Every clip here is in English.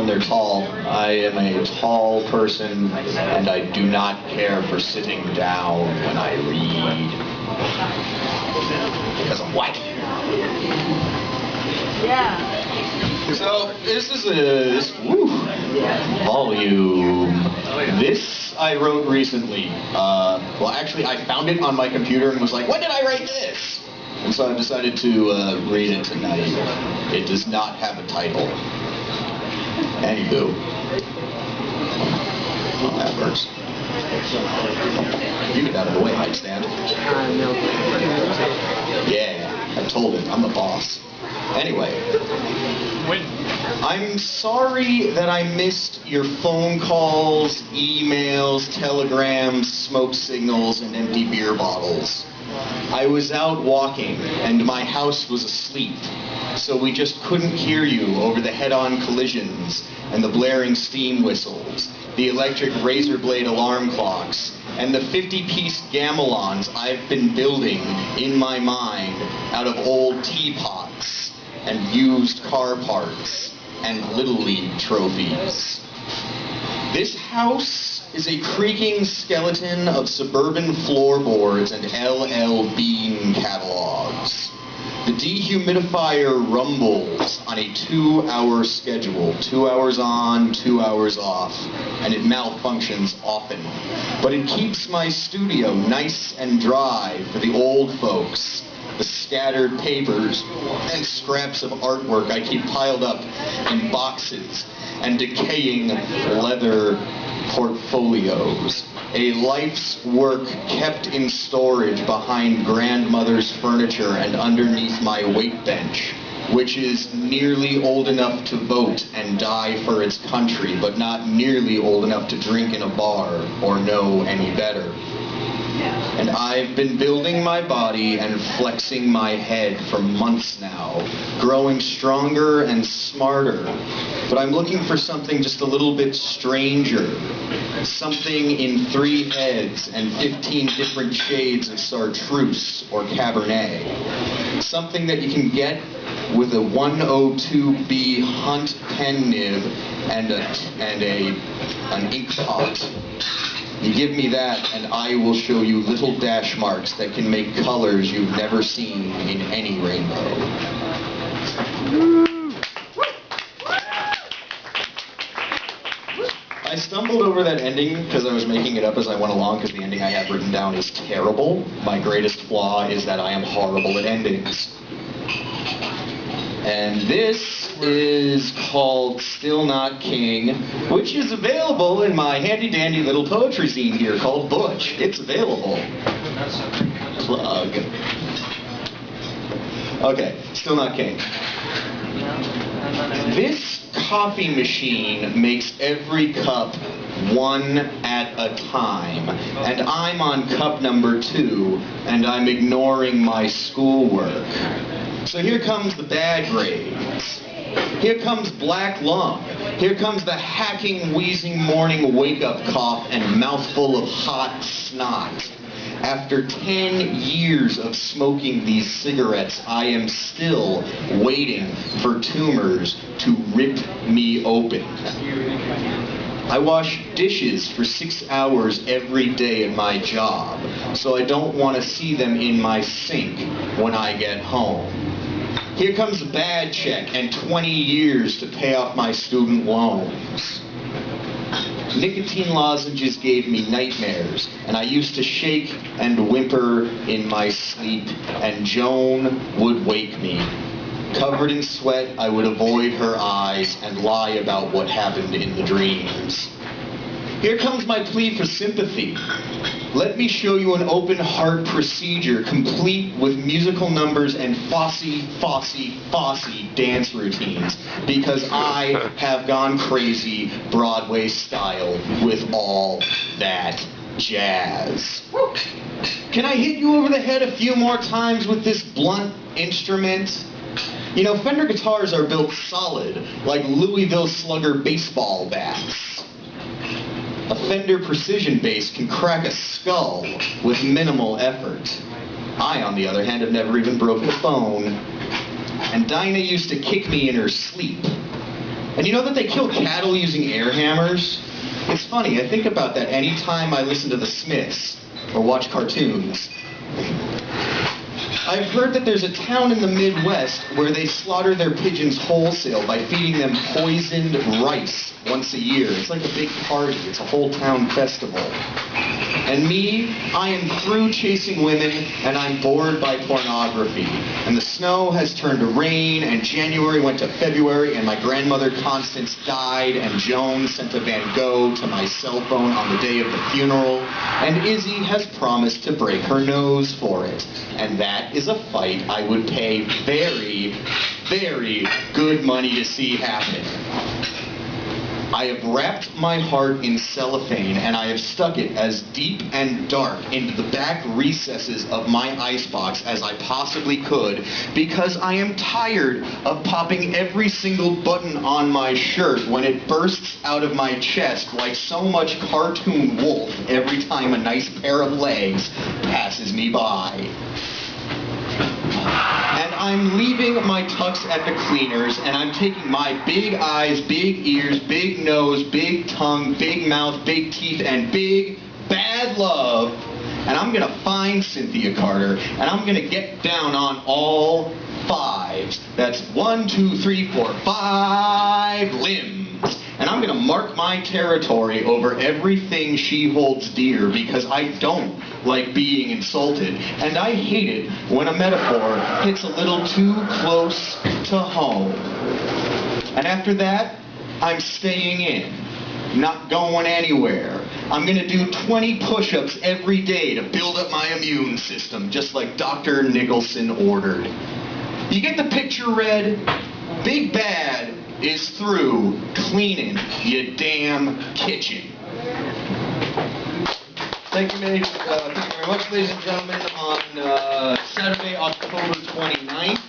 when they're tall. I am a tall person, and I do not care for sitting down when I read. Because I'm white. Yeah. So, this is volume. This I wrote recently. Well, actually, I found it on my computer and was like, when did I write this? And so I decided to read it tonight. It does not have a title. Anywho. Well, that works. You get out of the way, mic stand. Yeah, I told him, I'm the boss. Anyway. I'm sorry that I missed your phone calls, emails, telegrams, smoke signals, and empty beer bottles. I was out walking, and my house was asleep, so we just couldn't hear you over the head-on collisions and the blaring steam whistles, the electric razor blade alarm clocks, and the 50-piece gamelons I've been building in my mind out of old teapots and used car parts and Little League trophies. This house is a creaking skeleton of suburban floorboards and LL Bean catalogs. The dehumidifier rumbles on a 2-hour schedule, 2 hours on, 2 hours off, and it malfunctions often. But it keeps my studio nice and dry for the old folks, the scattered papers and scraps of artwork I keep piled up in boxes and decaying leather portfolios. A life's work kept in storage behind grandmother's furniture and underneath my weight bench, which is nearly old enough to vote and die for its country, but not nearly old enough to drink in a bar or know any better. And I've been building my body and flexing my head for months now, growing stronger and smarter. But I'm looking for something just a little bit stranger. Something in 3 heads and 15 different shades of chartreuse or Cabernet. Something that you can get with a 102B Hunt pen nib and an ink pot. You give me that, and I will show you little dash marks that can make colors you've never seen in any rainbow. I stumbled over that ending because I was making it up as I went along, because the ending I have written down is terrible. My greatest flaw is that I am horrible at endings. And this is called Still Not King, which is available in my handy-dandy little poetry zine here called Butch. It's available. Plug. Okay, Still Not King. This coffee machine makes every cup one at a time, and I'm on cup number 2, and I'm ignoring my schoolwork. So here comes the bad grades. Here comes black lung. Here comes the hacking, wheezing morning wake-up cough and mouthful of hot snot. After 10 years of smoking these cigarettes, I am still waiting for tumors to rip me open. I wash dishes for 6 hours every day at my job, so I don't want to see them in my sink when I get home. Here comes a bad check and 20 years to pay off my student loans. Nicotine lozenges gave me nightmares, and I used to shake and whimper in my sleep, and Joan would wake me. Covered in sweat, I would avoid her eyes and lie about what happened in the dreams. Here comes my plea for sympathy. Let me show you an open heart procedure complete with musical numbers and Fosse dance routines, because I have gone crazy Broadway style with all that jazz. Can I hit you over the head a few more times with this blunt instrument? You know, Fender guitars are built solid, like Louisville Slugger baseball bats. A Fender precision bass can crack a skull with minimal effort. I, on the other hand, have never even broken a bone. And Dinah used to kick me in her sleep. And you know that they kill cattle using air hammers? It's funny, I think about that anytime I listen to the Smiths or watch cartoons. I've heard that there's a town in the Midwest where they slaughter their pigeons wholesale by feeding them poisoned rice once a year. It's like a big party. It's a whole town festival. And me, I am through chasing women, and I'm bored by pornography. And the snow has turned to rain, and January went to February, and my grandmother Constance died, and Joan sent a Van Gogh to my cell phone on the day of the funeral, and Izzy has promised to break her nose for it. And that is a fight I would pay very, very good money to see happen. I have wrapped my heart in cellophane, and I have stuck it as deep and dark into the back recesses of my icebox as I possibly could, because I am tired of popping every single button on my shirt when it bursts out of my chest like so much cartoon wolf every time a nice pair of legs passes me by. And I'm leaving my tux at the cleaners, and I'm taking my big eyes, big ears, big nose, big tongue, big mouth, big teeth, and big bad love, and I'm gonna find Cynthia Carter, and I'm gonna get down on all fives. That's 1, 2, 3, 4, 5 limbs. And I'm gonna mark my territory over everything she holds dear, because I don't like being insulted, and I hate it when a metaphor hits a little too close to home. And after that, I'm staying in, not going anywhere. I'm gonna do 20 push-ups every day to build up my immune system, just like Dr. Nicholson ordered. You get the picture, Red? Big Bad is through cleaning your damn kitchen. Thank you very much, ladies and gentlemen. On Saturday, October 29th,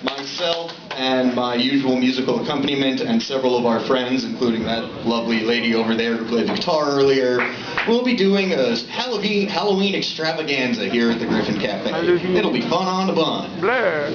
myself and my usual musical accompaniment and several of our friends, including that lovely lady over there who played the guitar earlier, we'll be doing a Halloween extravaganza here at the Gryphon Cafe. It'll be fun on the bun. Blair.